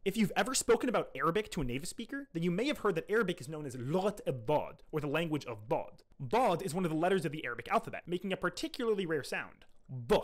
If you've ever spoken about Arabic to a native speaker, then you may have heard that Arabic is known as Lughat al-Bad, or the language of Bad. Bad is one of the letters of the Arabic alphabet, making a particularly rare sound, B.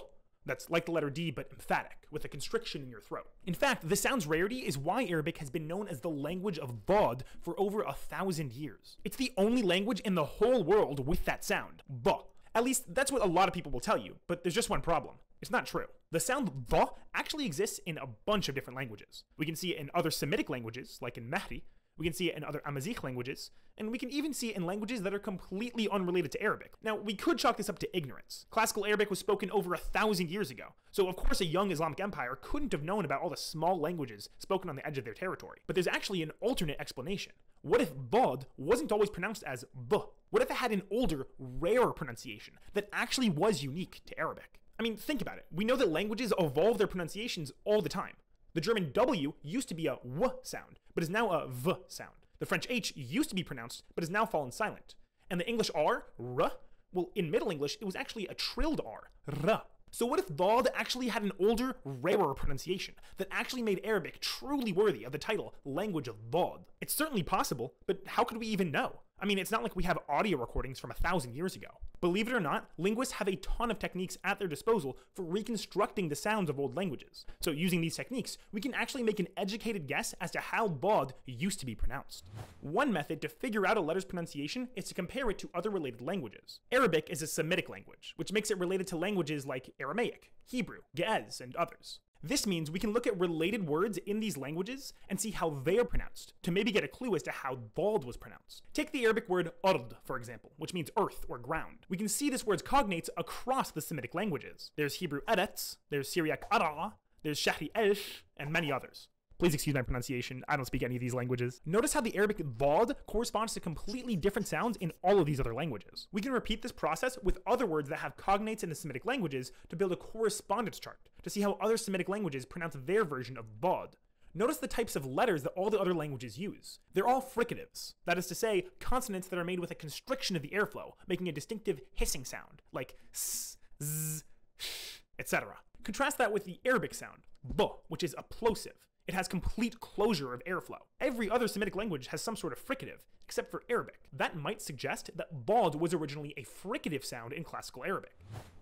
That's like the letter D but emphatic, with a constriction in your throat. In fact, the sound's rarity is why Arabic has been known as the language of Bad for over 1,000 years. It's the only language in the whole world with that sound, B. At least, that's what a lot of people will tell you, but there's just one problem. It's not true. The sound B actually exists in a bunch of different languages. We can see it in other Semitic languages, like in Mahri. We can see it in other Amazigh languages, and we can even see it in languages that are completely unrelated to Arabic. Now, we could chalk this up to ignorance. Classical Arabic was spoken over 1,000 years ago, so of course a young Islamic empire couldn't have known about all the small languages spoken on the edge of their territory. But there's actually an alternate explanation. What if Bad wasn't always pronounced as B? What if it had an older, rarer pronunciation that actually was unique to Arabic? I mean, think about it. We know that languages evolve their pronunciations all the time. The German W used to be a W sound, but is now a V sound. The French H used to be pronounced, but has now fallen silent. And the English R, R, well, in Middle English, it was actually a trilled R, R. So what if Bad actually had an older, rarer pronunciation that actually made Arabic truly worthy of the title language of Bad? It's certainly possible, but how could we even know? I mean, it's not like we have audio recordings from 1,000 years ago. Believe it or not, linguists have a ton of techniques at their disposal for reconstructing the sounds of old languages. So using these techniques, we can actually make an educated guess as to how Bad used to be pronounced. One method to figure out a letter's pronunciation is to compare it to other related languages. Arabic is a Semitic language, which makes it related to languages like Aramaic, Hebrew, Ge'ez, and others. This means we can look at related words in these languages and see how they are pronounced, to maybe get a clue as to how Bad was pronounced. Take the Arabic word ard, for example, which means earth or ground. We can see this word's cognates across the Semitic languages. There's Hebrew aretz, there's Syriac ara, there's Shahri elsh, and many others. Please excuse my pronunciation, I don't speak any of these languages. Notice how the Arabic Bad corresponds to completely different sounds in all of these other languages. We can repeat this process with other words that have cognates in the Semitic languages to build a correspondence chart, to see how other Semitic languages pronounce their version of Bad. Notice the types of letters that all the other languages use. They're all fricatives, that is to say, consonants that are made with a constriction of the airflow, making a distinctive hissing sound, like s, z, sh, etc. Contrast that with the Arabic sound, B, which is a plosive. It has complete closure of airflow. Every other Semitic language has some sort of fricative, except for Arabic. That might suggest that Bad was originally a fricative sound in classical Arabic.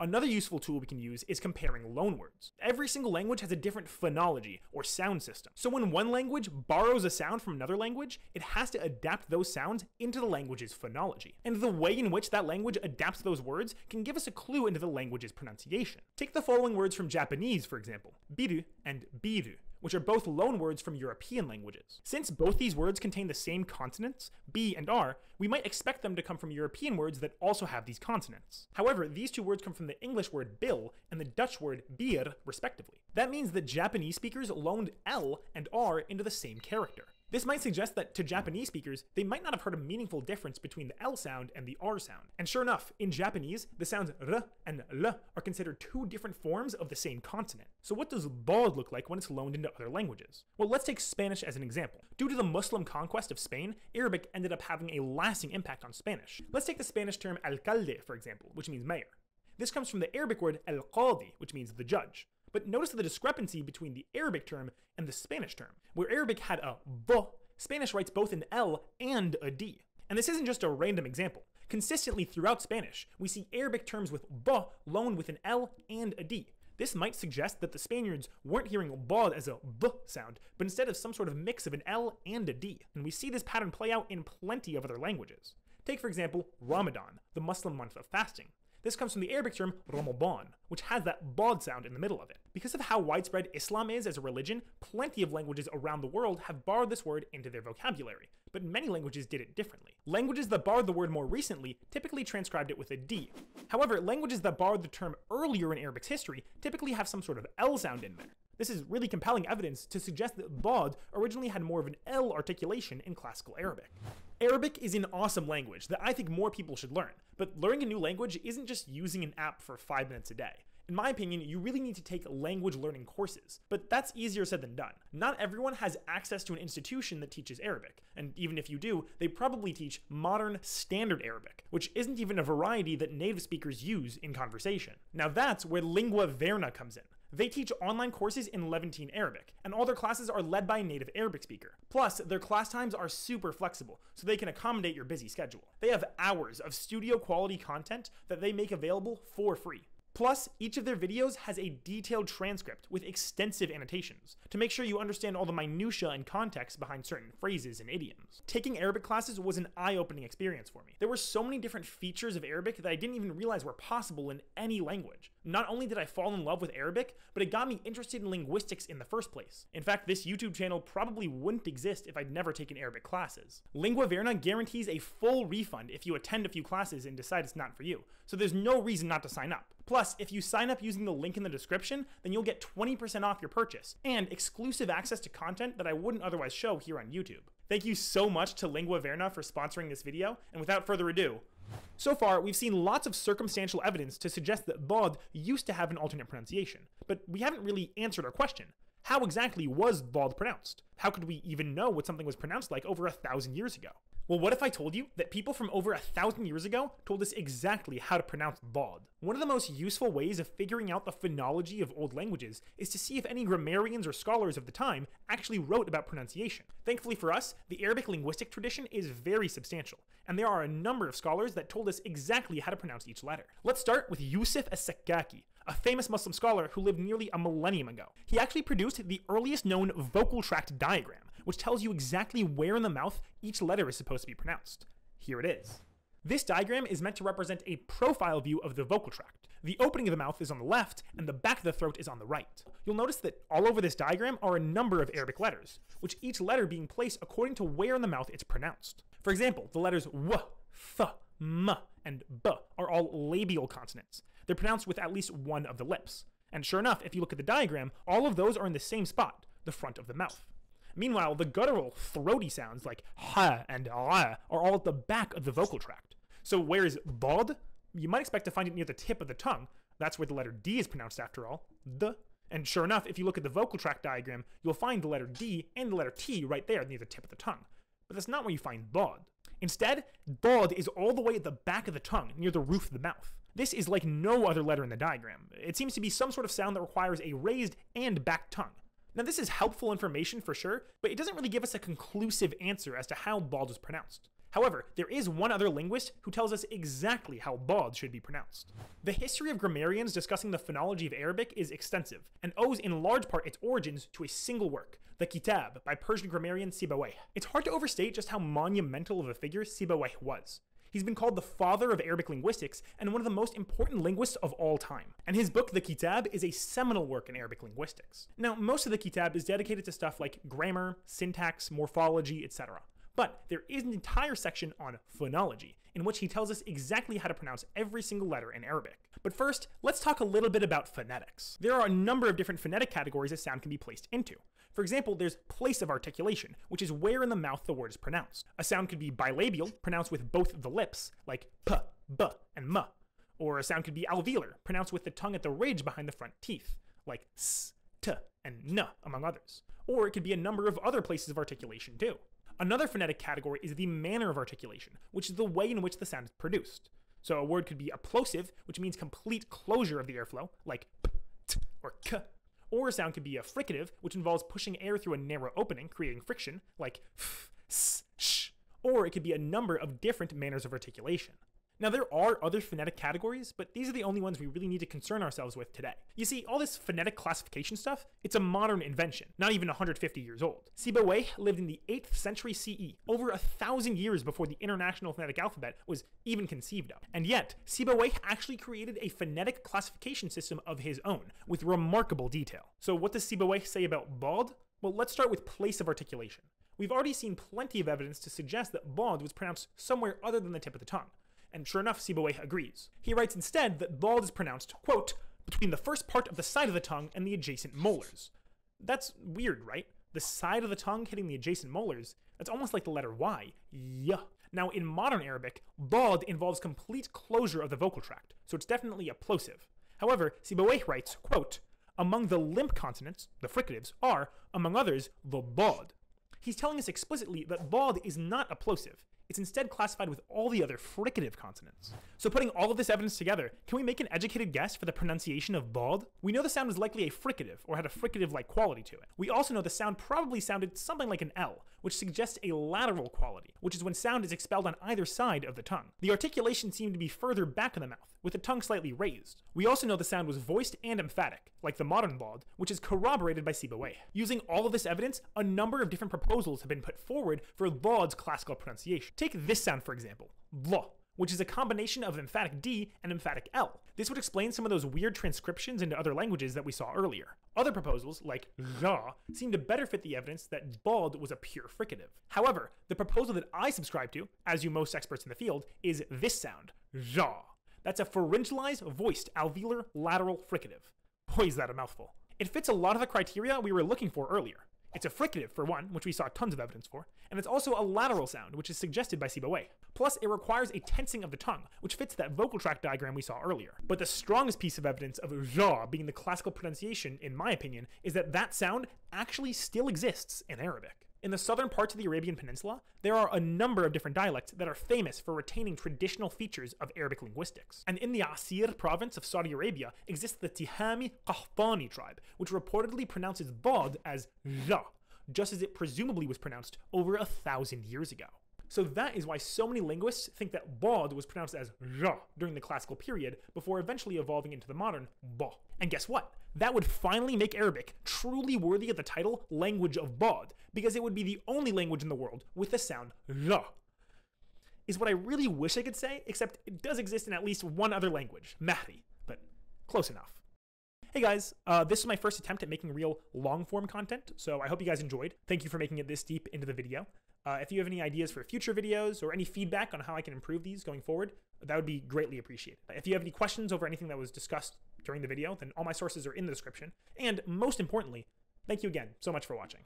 Another useful tool we can use is comparing loanwords. Every single language has a different phonology, or sound system. So when one language borrows a sound from another language, it has to adapt those sounds into the language's phonology. And the way in which that language adapts those words can give us a clue into the language's pronunciation. Take the following words from Japanese, for example, biru and biru, which are both loanwords from European languages. Since both these words contain the same consonants, B and R, we might expect them to come from European words that also have these consonants. However, these two words come from the English word bil and the Dutch word bier, respectively. That means that Japanese speakers loaned L and R into the same character. This might suggest that to Japanese speakers, they might not have heard a meaningful difference between the L sound and the R sound. And sure enough, in Japanese, the sounds R and L are considered two different forms of the same consonant. So what does Bad look like when it's loaned into other languages? Well, let's take Spanish as an example. Due to the Muslim conquest of Spain, Arabic ended up having a lasting impact on Spanish. Let's take the Spanish term alcalde, for example, which means mayor. This comes from the Arabic word el-qadi, which means the judge. But notice the discrepancy between the Arabic term and the Spanish term. Where Arabic had a B, Spanish writes both an L and a D. And this isn't just a random example. Consistently throughout Spanish, we see Arabic terms with B loaned with an L and a D. This might suggest that the Spaniards weren't hearing Bad as a B sound, but instead of some sort of mix of an L and a D. And we see this pattern play out in plenty of other languages. Take, for example, Ramadan, the Muslim month of fasting. This comes from the Arabic term Ramadan, which has that Bad sound in the middle of it. Because of how widespread Islam is as a religion, plenty of languages around the world have borrowed this word into their vocabulary, but many languages did it differently. Languages that borrowed the word more recently typically transcribed it with a D. However, languages that borrowed the term earlier in Arabic's history typically have some sort of L sound in there. This is really compelling evidence to suggest that Bad originally had more of an L articulation in classical Arabic. Arabic is an awesome language that I think more people should learn, but learning a new language isn't just using an app for 5 minutes a day. In my opinion, you really need to take language learning courses, but that's easier said than done. Not everyone has access to an institution that teaches Arabic, and even if you do, they probably teach modern standard Arabic, which isn't even a variety that native speakers use in conversation. Now that's where lingua verna comes in. They teach online courses in Levantine Arabic, and all their classes are led by a native Arabic speaker. Plus, their class times are super flexible, so they can accommodate your busy schedule. They have hours of studio quality content that they make available for free. Plus, each of their videos has a detailed transcript with extensive annotations to make sure you understand all the minutiae and context behind certain phrases and idioms. Taking Arabic classes was an eye-opening experience for me. There were so many different features of Arabic that I didn't even realize were possible in any language. Not only did I fall in love with Arabic, but it got me interested in linguistics in the first place. In fact, this YouTube channel probably wouldn't exist if I'd never taken Arabic classes. Lingua Verna guarantees a full refund if you attend a few classes and decide it's not for you, so there's no reason not to sign up. Plus, if you sign up using the link in the description, then you'll get 20% off your purchase, and exclusive access to content that I wouldn't otherwise show here on YouTube. Thank you so much to Lingua Verna for sponsoring this video, and without further ado, so far, we've seen lots of circumstantial evidence to suggest that bod used to have an alternate pronunciation, but we haven't really answered our question. How exactly was bod pronounced? How could we even know what something was pronounced like over 1,000 years ago? Well, what if I told you that people from over 1,000 years ago told us exactly how to pronounce bod? One of the most useful ways of figuring out the phonology of old languages is to see if any grammarians or scholars of the time actually wrote about pronunciation. Thankfully for us, the Arabic linguistic tradition is very substantial, and there are a number of scholars that told us exactly how to pronounce each letter. Let's start with Yusuf Al-Sakkaki, a famous Muslim scholar who lived nearly a millennium ago. He actually produced the earliest known vocal tract diagram, which tells you exactly where in the mouth each letter is supposed to be pronounced. Here it is. This diagram is meant to represent a profile view of the vocal tract. The opening of the mouth is on the left, and the back of the throat is on the right. You'll notice that all over this diagram are a number of Arabic letters, which each letter being placed according to where in the mouth it's pronounced. For example, the letters w, th, m, and b are all labial consonants. They're pronounced with at least one of the lips. And sure enough, if you look at the diagram, all of those are in the same spot, the front of the mouth. Meanwhile, the guttural, throaty sounds like ha and ah are all at the back of the vocal tract. So where is bod? You might expect to find it near the tip of the tongue. That's where the letter D is pronounced after all, the. And sure enough, if you look at the vocal tract diagram, you'll find the letter D and the letter T right there near the tip of the tongue. But that's not where you find bod. Instead, bod is all the way at the back of the tongue, near the roof of the mouth. This is like no other letter in the diagram. It seems to be some sort of sound that requires a raised and back tongue. Now this is helpful information for sure, but it doesn't really give us a conclusive answer as to how bod is pronounced. However, there is one other linguist who tells us exactly how bod should be pronounced. The history of grammarians discussing the phonology of Arabic is extensive, and owes in large part its origins to a single work, the Kitab, by Persian grammarian Sibawayh. It's hard to overstate just how monumental of a figure Sibawayh was. He's been called the father of Arabic linguistics and one of the most important linguists of all time. And his book, The Kitab, is a seminal work in Arabic linguistics. Now, most of the Kitab is dedicated to stuff like grammar, syntax, morphology, etc. But there is an entire section on phonology, in which he tells us exactly how to pronounce every single letter in Arabic. But first, let's talk a little bit about phonetics. There are a number of different phonetic categories a sound can be placed into. For example, there's place of articulation, which is where in the mouth the word is pronounced. A sound could be bilabial, pronounced with both of the lips, like p, b, and m. Or a sound could be alveolar, pronounced with the tongue at the ridge behind the front teeth, like s, t, and n, among others. Or it could be a number of other places of articulation too. Another phonetic category is the manner of articulation, which is the way in which the sound is produced. So a word could be applosive, which means complete closure of the airflow, like p, t, or k. Or a sound could be a fricative, which involves pushing air through a narrow opening, creating friction, like f, s, sh. Or it could be a number of different manners of articulation. Now there are other phonetic categories, but these are the only ones we really need to concern ourselves with today. You see, all this phonetic classification stuff, it's a modern invention, not even 150 years old. Sibawayh lived in the 8th century CE, over 1,000 years before the International Phonetic Alphabet was even conceived of. And yet, Sibawayh actually created a phonetic classification system of his own, with remarkable detail. So what does Sibawayh say about bod? Well, let's start with place of articulation. We've already seen plenty of evidence to suggest that bod was pronounced somewhere other than the tip of the tongue. And sure enough, Sibawayh agrees. He writes instead that bod is pronounced, quote, between the first part of the side of the tongue and the adjacent molars. That's weird, right? The side of the tongue hitting the adjacent molars, that's almost like the letter Y. Yeah. Now, in modern Arabic, bod involves complete closure of the vocal tract, so it's definitely applosive. However, Sibawayh writes, quote, among the limp consonants, the fricatives, are, among others, the bod. He's telling us explicitly that bod is not applosive. It's instead classified with all the other fricative consonants. So putting all of this evidence together, can we make an educated guess for the pronunciation of bod? We know the sound was likely a fricative, or had a fricative-like quality to it. We also know the sound probably sounded something like an L, which suggests a lateral quality, which is when sound is expelled on either side of the tongue. The articulation seemed to be further back in the mouth, with the tongue slightly raised. We also know the sound was voiced and emphatic, like the modern bod, which is corroborated by Sibawayh. Using all of this evidence, a number of different proposals have been put forward for bod's classical pronunciation. Take this sound, for example, blo, which is a combination of emphatic D and emphatic L. This would explain some of those weird transcriptions into other languages that we saw earlier. Other proposals, like ja, seem to better fit the evidence that bod was a pure fricative. However, the proposal that I subscribe to, as do most experts in the field, is this sound, ja. That's a pharyngalized, voiced, alveolar, lateral fricative. Boy, is that a mouthful. It fits a lot of the criteria we were looking for earlier. It's a fricative, for one, which we saw tons of evidence for, and it's also a lateral sound, which is suggested by Sibawayh. Plus, it requires a tensing of the tongue, which fits that vocal tract diagram we saw earlier. But the strongest piece of evidence of ja being the classical pronunciation, in my opinion, is that that sound actually still exists in Arabic. In the southern parts of the Arabian Peninsula, there are a number of different dialects that are famous for retaining traditional features of Arabic linguistics. And in the Asir province of Saudi Arabia exists the Tihami Qahtani tribe, which reportedly pronounces bod as ja, just as it presumably was pronounced over 1,000 years ago. So that is why so many linguists think that bod was pronounced as ja during the classical period before eventually evolving into the modern ba. And guess what? That would finally make Arabic truly worthy of the title language of bod, because it would be the only language in the world with the sound ja. Is what I really wish I could say, except it does exist in at least one other language, Mahri, but close enough. Hey guys, this is my first attempt at making real long-form content, so I hope you guys enjoyed. Thank you for making it this deep into the video. If you have any ideas for future videos or any feedback on how I can improve these going forward, that would be greatly appreciated. If you have any questions over anything that was discussed during the video, then all my sources are in the description. And most importantly, thank you again so much for watching.